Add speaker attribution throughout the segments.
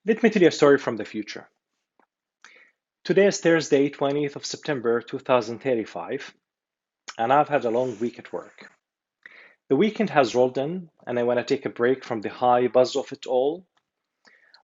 Speaker 1: Let me tell you a story from the future. Today is Thursday, 20th of September 2035, and I've had a long week at work. The weekend has rolled in, and I want to take a break from the high buzz of it all.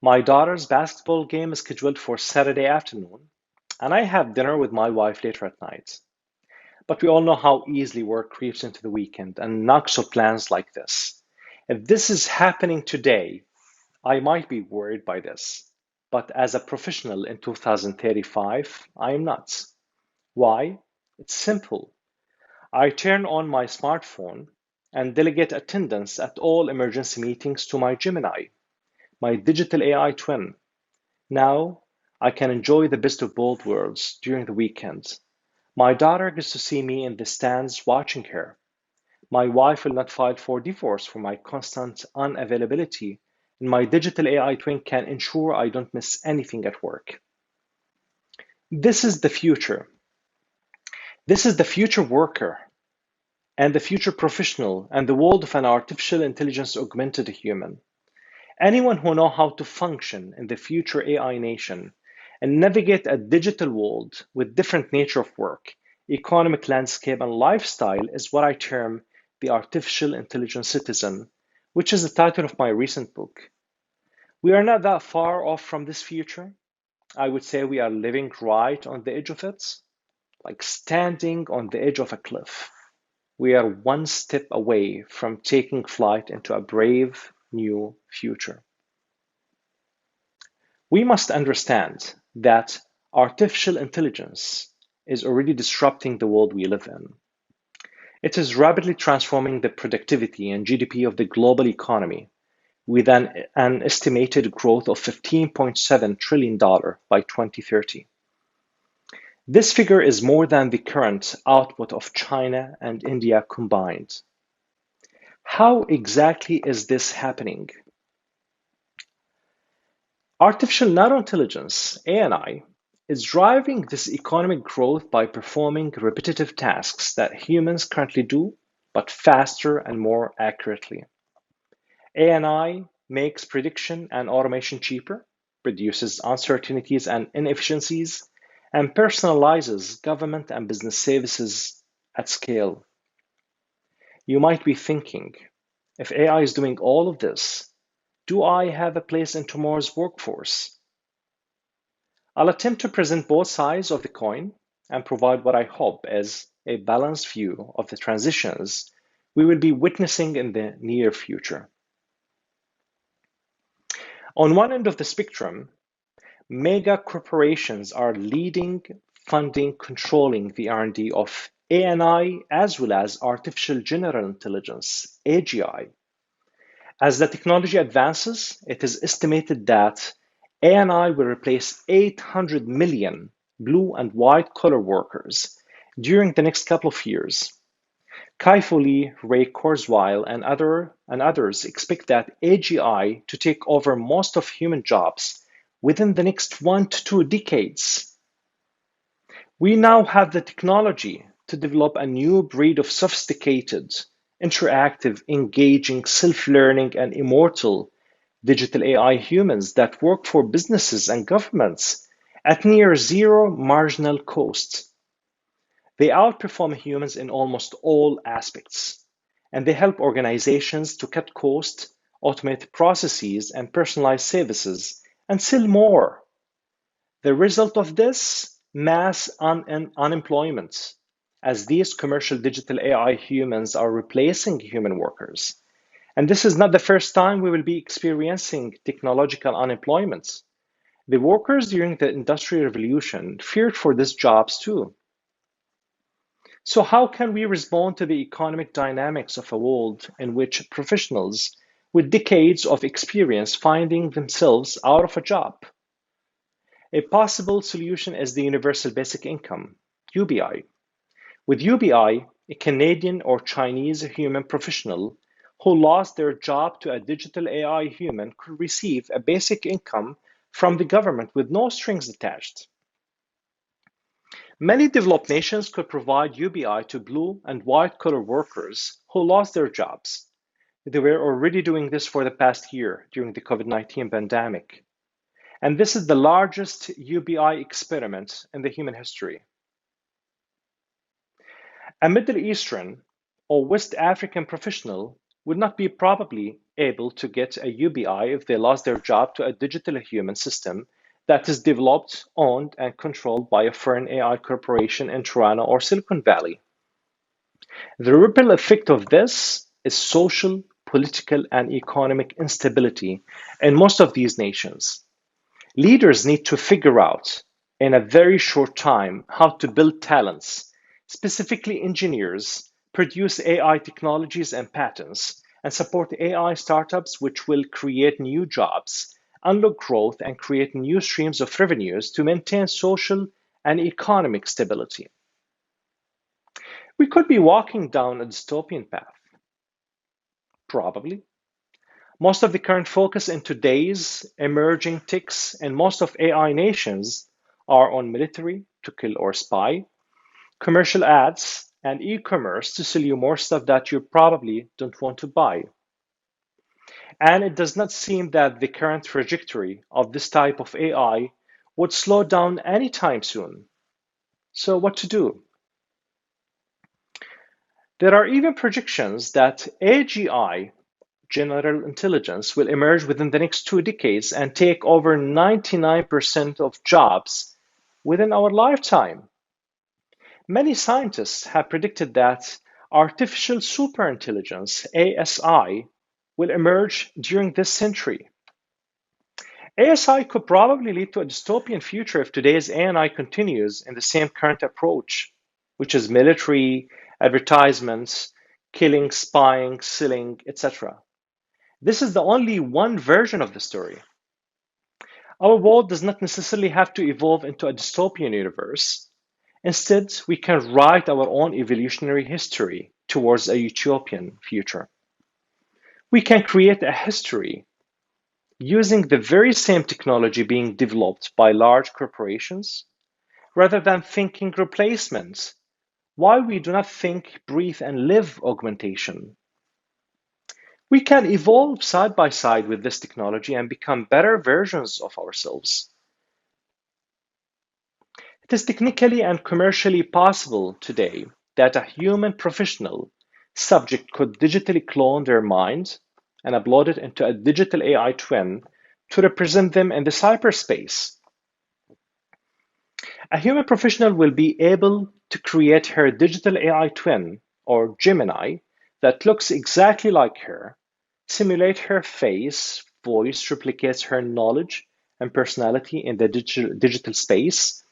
Speaker 1: My daughter's basketball game is scheduled for Saturday afternoon, and I have dinner with my wife later at night. But we all know how easily work creeps into the weekend and knocks up plans like this. If this is happening today, I might be worried by this. But as a professional in 2035, I am not. Why? It's simple. I turn on my smartphone and delegate attendance at all emergency meetings to my Gemini, my digital AI twin. Now I can enjoy the best of both worlds during the weekend. My daughter gets to see me in the stands watching her. My wife will not file for divorce for my constant unavailability, and my digital AI twin can ensure I don't miss anything at work. This is the future. This is the future worker and the future professional and the world of an artificial intelligence augmented human. Anyone who knows how to function in the future AI nation and navigate a digital world with different nature of work, economic landscape, and lifestyle is what I term the artificial intelligence citizen, which is the title of my recent book. We are not that far off from this future. I would say we are living right on the edge of it, like standing on the edge of a cliff. We are one step away from taking flight into a brave new future. We must understand that artificial intelligence is already disrupting the world we live in. It is rapidly transforming the productivity and GDP of the global economy with an estimated growth of $15.7 trillion by 2030. This figure is more than the current output of China and India combined. How exactly is this happening? Artificial narrow intelligence, ANI, is driving this economic growth by performing repetitive tasks that humans currently do, but faster and more accurately. ANI makes prediction and automation cheaper, reduces uncertainties and inefficiencies, and personalizes government and business services at scale. You might be thinking, if AI is doing all of this, do I have a place in tomorrow's workforce? I'll attempt to present both sides of the coin and provide what I hope is a balanced view of the transitions we will be witnessing in the near future. On one end of the spectrum, mega corporations are leading, funding, controlling the R&D of ANI as well as artificial general intelligence, AGI. As the technology advances, it is estimated that ANI will replace 800 million blue and white collar workers during the next couple of years. Kai-Fu Lee, Ray Kurzweil, and others expect that AGI to take over most of human jobs within the next 1 to 2 decades. We now have the technology to develop a new breed of sophisticated, interactive, engaging, self-learning, and immortal digital AI humans that work for businesses and governments at near zero marginal cost. They outperform humans in almost all aspects, and they help organizations to cut costs, automate processes, and personalize services, and sell more. The result of this, mass unemployment, as these commercial digital AI humans are replacing human workers. And this is not the first time we will be experiencing technological unemployment. The workers during the Industrial Revolution feared for these jobs too. So, how can we respond to the economic dynamics of a world in which professionals with decades of experience finding themselves out of a job? A possible solution is the Universal Basic Income, UBI. With UBI, a Canadian or Chinese human professional who lost their job to a digital AI human could receive a basic income from the government with no strings attached. Many developed nations could provide UBI to blue and white collar workers who lost their jobs. They were already doing this for the past year during the COVID-19 pandemic. And this is the largest UBI experiment in the human history. A Middle Eastern or West African professional would not be probably able to get a UBI if they lost their job to a digital human system that is developed, owned, and controlled by a foreign AI corporation in Toronto or Silicon Valley. The ripple effect of this is social, political, and economic instability in most of these nations. Leaders need to figure out in a very short time how to build talents, specifically engineers, produce AI technologies and patents, and support AI startups which will create new jobs, unlock growth, and create new streams of revenues to maintain social and economic stability. We could be walking down a dystopian path, probably. Most of the current focus in today's emerging techs and most of AI nations are on military to kill or spy, commercial ads, and e-commerce to sell you more stuff that you probably don't want to buy. And it does not seem that the current trajectory of this type of AI would slow down anytime soon. So what to do? There are even projections that AGI, general intelligence, will emerge within the next 2 decades and take over 99% of jobs within our lifetime. Many scientists have predicted that artificial superintelligence, ASI, will emerge during this century. ASI could probably lead to a dystopian future if today's AI continues in the same current approach, which is military, advertisements, killing, spying, selling, etc. This is the only one version of the story. Our world does not necessarily have to evolve into a dystopian universe. Instead, we can write our own evolutionary history towards a utopian future. We can create a history using the very same technology being developed by large corporations rather than thinking replacement. Why we do not think, breathe, and live augmentation. We can evolve side by side with this technology and become better versions of ourselves. It is technically and commercially possible today that a human professional subject could digitally clone their mind and upload it into a digital AI twin to represent them in the cyberspace. A human professional will be able to create her digital AI twin, or Gemini, that looks exactly like her, simulate her face, voice, replicates her knowledge and personality in the digital space.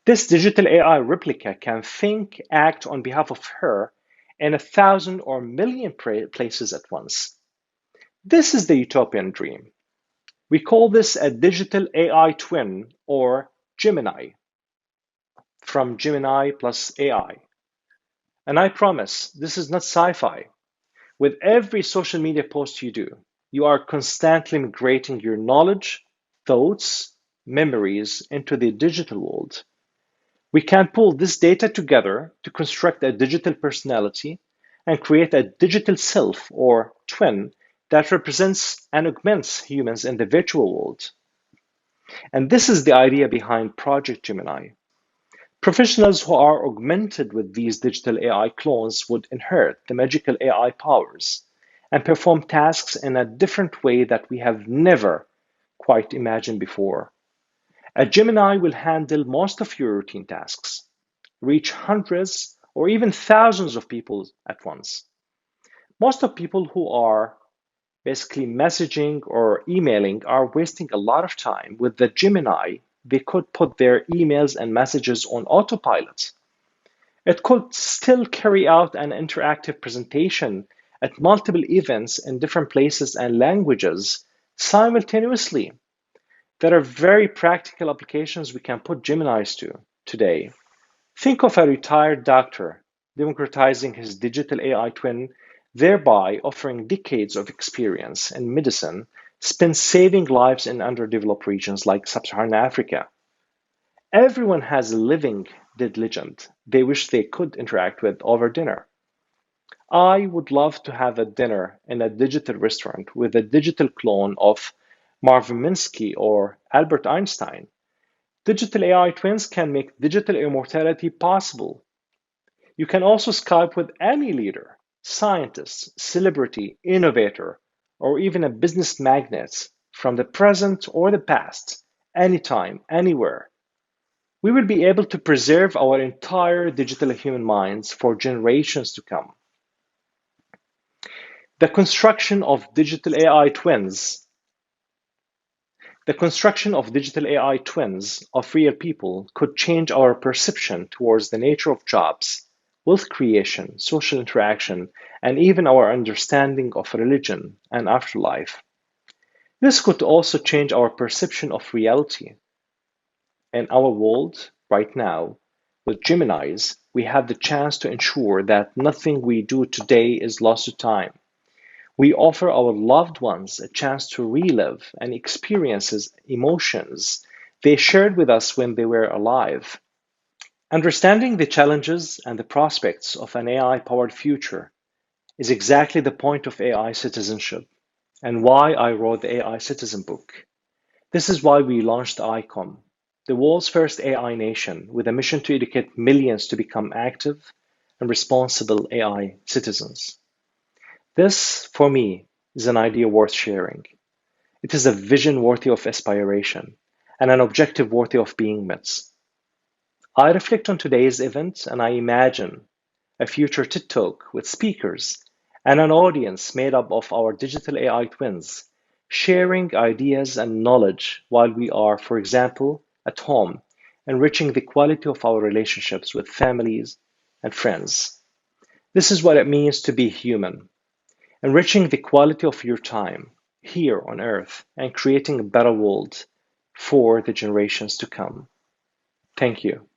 Speaker 1: This digital AI replica can think, act on behalf of her in 1,000 or million places at once. This is the utopian dream. We call this a digital AI twin, or Gemini, from Gemini plus AI. And I promise this is not sci-fi. With every social media post you do, you are constantly migrating your knowledge, thoughts, memories into the digital world. We can pull this data together to construct a digital personality and create a digital self or twin that represents and augments humans in the virtual world. And this is the idea behind Project Gemini. Professionals who are augmented with these digital AI clones would inherit the magical AI powers and perform tasks in a different way that we have never quite imagined before. A Gemini will handle most of your routine tasks, reach hundreds or even thousands of people at once. Most of people who are basically messaging or emailing are wasting a lot of time. With the Gemini, they could put their emails and messages on autopilot. It could still carry out an interactive presentation at multiple events in different places and languages simultaneously. There are very practical applications we can put Geminis to today. Think of a retired doctor democratizing his digital AI twin, thereby offering decades of experience in medicine spent saving lives in underdeveloped regions like sub-Saharan Africa. Everyone has a living dead legend they wish they could interact with over dinner. I would love to have a dinner in a digital restaurant with a digital clone of Marvin Minsky, or Albert Einstein. Digital AI twins can make digital immortality possible. You can also Skype with any leader, scientist, celebrity, innovator, or even a business magnate from the present or the past, anytime, anywhere. We will be able to preserve our entire digital human minds for generations to come. The construction of digital AI twins The construction of digital AI twins of real people could change our perception towards the nature of jobs, wealth creation, social interaction, and even our understanding of religion and afterlife. This could also change our perception of reality. In our world, right now, with Geminis, we have the chance to ensure that nothing we do today is lost to time. We offer our loved ones a chance to relive and experience emotions they shared with us when they were alive. Understanding the challenges and the prospects of an AI powered future is exactly the point of AI citizenship and why I wrote the AI Citizen book. This is why we launched ICOM, the world's first AI nation, with a mission to educate millions to become active and responsible AI citizens. This, for me, is an idea worth sharing. It is a vision worthy of aspiration and an objective worthy of being met. I reflect on today's event and I imagine a future TED Talk with speakers and an audience made up of our digital AI twins, sharing ideas and knowledge while we are, for example, at home, enriching the quality of our relationships with families and friends. This is what it means to be human, enriching the quality of your time here on Earth and creating a better world for the generations to come. Thank you.